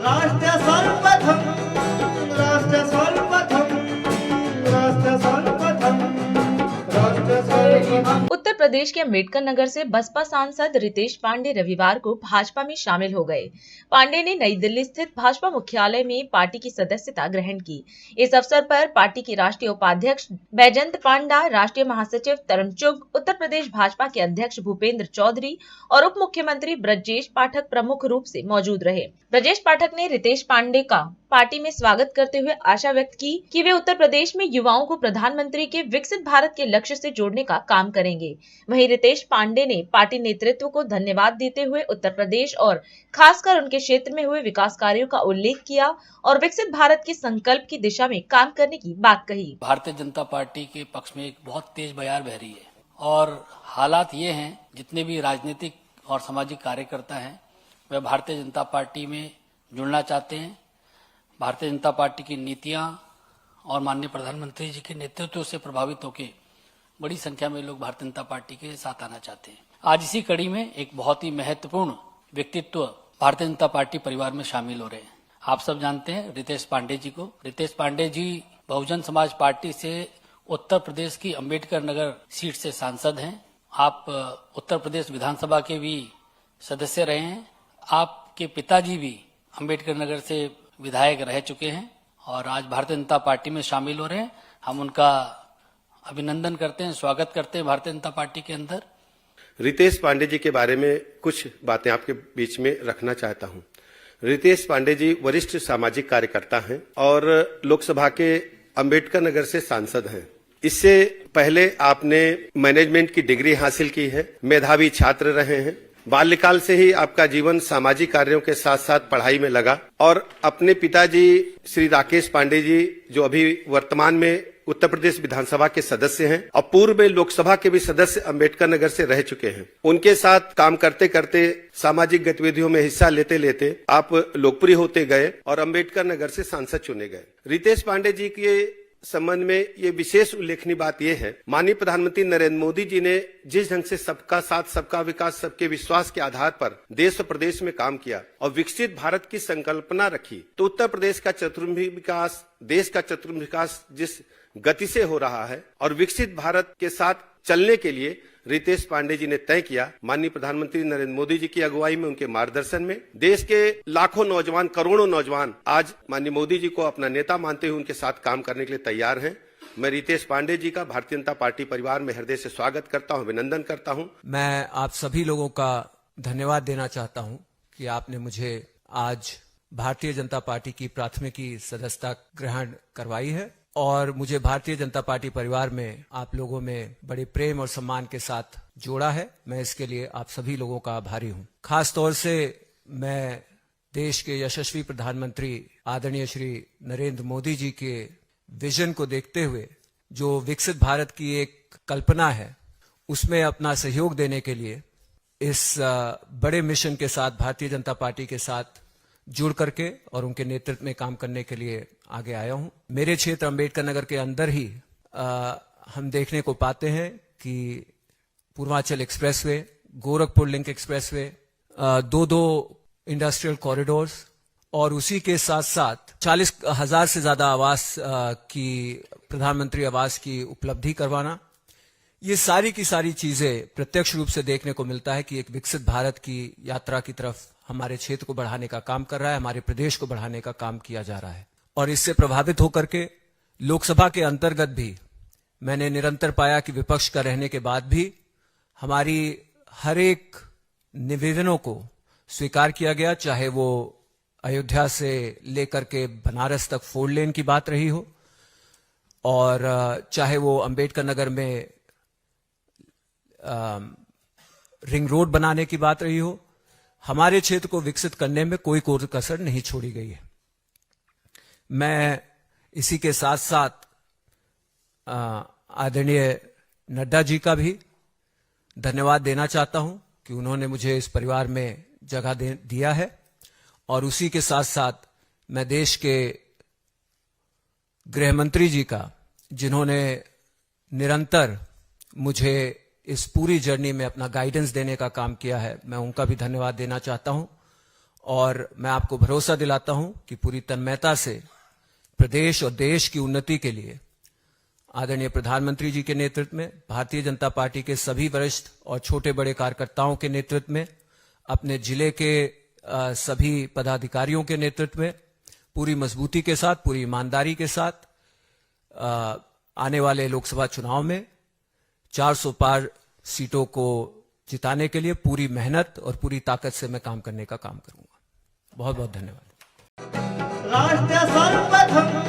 राष्ट्र सर्वप्रथम राष्ट्र सर्वप्रथम राष्ट्र सर्वप्रथम राष्ट्र सर्वप्रथम। उत्तर प्रदेश के अम्बेडकर नगर से बसपा सांसद रितेश पांडे रविवार को भाजपा में शामिल हो गए। पांडे ने नई दिल्ली स्थित भाजपा मुख्यालय में पार्टी की सदस्यता ग्रहण की। इस अवसर पर पार्टी के राष्ट्रीय उपाध्यक्ष बैजंत पांडा, राष्ट्रीय महासचिव तरुण चुग, उत्तर प्रदेश भाजपा के अध्यक्ष भूपेंद्र चौधरी और उप मुख्यमंत्री ब्रजेश पाठक प्रमुख रूप से मौजूद रहे। ब्रजेश पाठक ने रितेश पांडे का पार्टी में स्वागत करते हुए आशा व्यक्त की कि वे उत्तर प्रदेश में युवाओं को प्रधानमंत्री के विकसित भारत के लक्ष्य से जोड़ने का काम करेंगे। वहीं रितेश पांडे ने पार्टी नेतृत्व को धन्यवाद देते हुए उत्तर प्रदेश और खासकर उनके क्षेत्र में हुए विकास कार्यों का उल्लेख किया और विकसित भारत के संकल्प की दिशा में काम करने की बात कही। भारतीय जनता पार्टी के पक्ष में एक बहुत तेज बयार बह रही है और हालात ये हैं, जितने भी राजनीतिक और सामाजिक कार्यकर्ता हैं वह भारतीय जनता पार्टी में जुड़ना चाहते हैं। भारतीय जनता पार्टी की नीतियां और माननीय प्रधानमंत्री जी के नेतृत्व से प्रभावित होकर बड़ी संख्या में लोग भारतीय जनता पार्टी के साथ आना चाहते हैं। आज इसी कड़ी में एक बहुत ही महत्वपूर्ण व्यक्तित्व भारतीय जनता पार्टी परिवार में शामिल हो रहे हैं। आप सब जानते हैं रितेश पांडे जी को। रितेश पांडे जी बहुजन समाज पार्टी से उत्तर प्रदेश की अम्बेडकर नगर सीट से सांसद हैं। आप उत्तर प्रदेश विधानसभा के भी सदस्य रहे हैं। आपके पिताजी भी अम्बेडकर नगर से विधायक रह चुके हैं और आज भारतीय जनता पार्टी में शामिल हो रहे हैं। हम उनका अभिनंदन करते हैं, स्वागत करते हैं भारतीय जनता पार्टी के अंदर। रितेश पांडे जी के बारे में कुछ बातें आपके बीच में रखना चाहता हूं। रितेश पांडे जी वरिष्ठ सामाजिक कार्यकर्ता हैं और लोकसभा के अम्बेडकर नगर से सांसद हैं। इससे पहले आपने मैनेजमेंट की डिग्री हासिल की है, मेधावी छात्र रहे हैं। बाल्यकाल से ही आपका जीवन सामाजिक कार्यों के साथ साथ पढ़ाई में लगा और अपने पिताजी श्री राकेश पांडे जी, जो अभी वर्तमान में उत्तर प्रदेश विधानसभा के सदस्य हैं और पूर्व में लोकसभा के भी सदस्य अम्बेडकर नगर से रह चुके हैं, उनके साथ काम करते करते सामाजिक गतिविधियों में हिस्सा लेते लेते आप लोकप्रिय होते गए और अम्बेडकर नगर से सांसद चुने गए। रितेश पांडे जी के संबंध में ये विशेष उल्लेखनीय बात यह है, माननीय प्रधानमंत्री नरेंद्र मोदी जी ने जिस ढंग से सबका साथ सबका विकास सबके विश्वास के आधार पर देश और प्रदेश में काम किया और विकसित भारत की संकल्पना रखी, तो उत्तर प्रदेश का चतुर्मुखी विकास, देश का चतुर्मुखी विकास जिस गति से हो रहा है और विकसित भारत के साथ चलने के लिए रितेश पांडे जी ने तय किया। माननीय प्रधानमंत्री नरेंद्र मोदी जी की अगुवाई में, उनके मार्गदर्शन में देश के लाखों नौजवान, करोड़ों नौजवान आज माननीय मोदी जी को अपना नेता मानते हुए उनके साथ काम करने के लिए तैयार हैं। मैं रितेश पांडे जी का भारतीय जनता पार्टी परिवार में हृदय से स्वागत करता हूं, अभिनंदन करता हूं। मैं आप सभी लोगों का धन्यवाद देना चाहता हूं कि आपने मुझे आज भारतीय जनता पार्टी की प्राथमिकी सदस्यता ग्रहण करवाई है और मुझे भारतीय जनता पार्टी परिवार में आप लोगों में बड़े प्रेम और सम्मान के साथ जोड़ा है। मैं इसके लिए आप सभी लोगों का आभारी हूं। खास तौर से मैं देश के यशस्वी प्रधानमंत्री आदरणीय श्री नरेंद्र मोदी जी के विजन को देखते हुए जो विकसित भारत की एक कल्पना है, उसमें अपना सहयोग देने के लिए इस बड़े मिशन के साथ भारतीय जनता पार्टी के साथ जुड़ करके और उनके नेतृत्व में काम करने के लिए आगे आया हूं। मेरे क्षेत्र अम्बेडकर नगर के अंदर ही हम देखने को पाते हैं कि Purvanchal expressway, Gorakhpur link expressway, दो इंडस्ट्रियल कॉरिडोर्स और उसी के साथ साथ 40,000 से ज्यादा आवास की प्रधानमंत्री आवास की उपलब्धि करवाना, ये सारी की सारी चीजें प्रत्यक्ष रूप से देखने को मिलता है कि एक विकसित भारत की यात्रा की तरफ हमारे क्षेत्र को बढ़ाने का काम कर रहा है, हमारे प्रदेश को बढ़ाने का काम किया जा रहा है। और इससे प्रभावित होकर के लोकसभा के अंतर्गत भी मैंने निरंतर पाया कि विपक्ष का रहने के बाद भी हमारी हर एक निवेदनों को स्वीकार किया गया, चाहे वो अयोध्या से लेकर के बनारस तक 4 लेन की बात रही हो और चाहे वो अम्बेडकर नगर में रिंग रोड बनाने की बात रही हो। हमारे क्षेत्र को विकसित करने में कोई कसर नहीं छोड़ी गई है। मैं इसी के साथ साथ आदरणीय नड्डा जी का भी धन्यवाद देना चाहता हूं कि उन्होंने मुझे इस परिवार में जगह दिया है और उसी के साथ साथ मैं देश के गृह मंत्री जी का, जिन्होंने निरंतर मुझे इस पूरी जर्नी में अपना गाइडेंस देने का काम किया है, मैं उनका भी धन्यवाद देना चाहता हूं। और मैं आपको भरोसा दिलाता हूं कि पूरी तन्मयता से प्रदेश और देश की उन्नति के लिए आदरणीय प्रधानमंत्री जी के नेतृत्व में, भारतीय जनता पार्टी के सभी वरिष्ठ और छोटे बड़े कार्यकर्ताओं के नेतृत्व में, अपने जिले के सभी पदाधिकारियों के नेतृत्व में पूरी मजबूती के साथ, पूरी ईमानदारी के साथ आने वाले लोकसभा चुनाव में 400 पार सीटों को जिताने के लिए पूरी मेहनत और पूरी ताकत से मैं काम करने का काम करूंगा। बहुत बहुत धन्यवाद। राष्ट्र सर्वप्रथम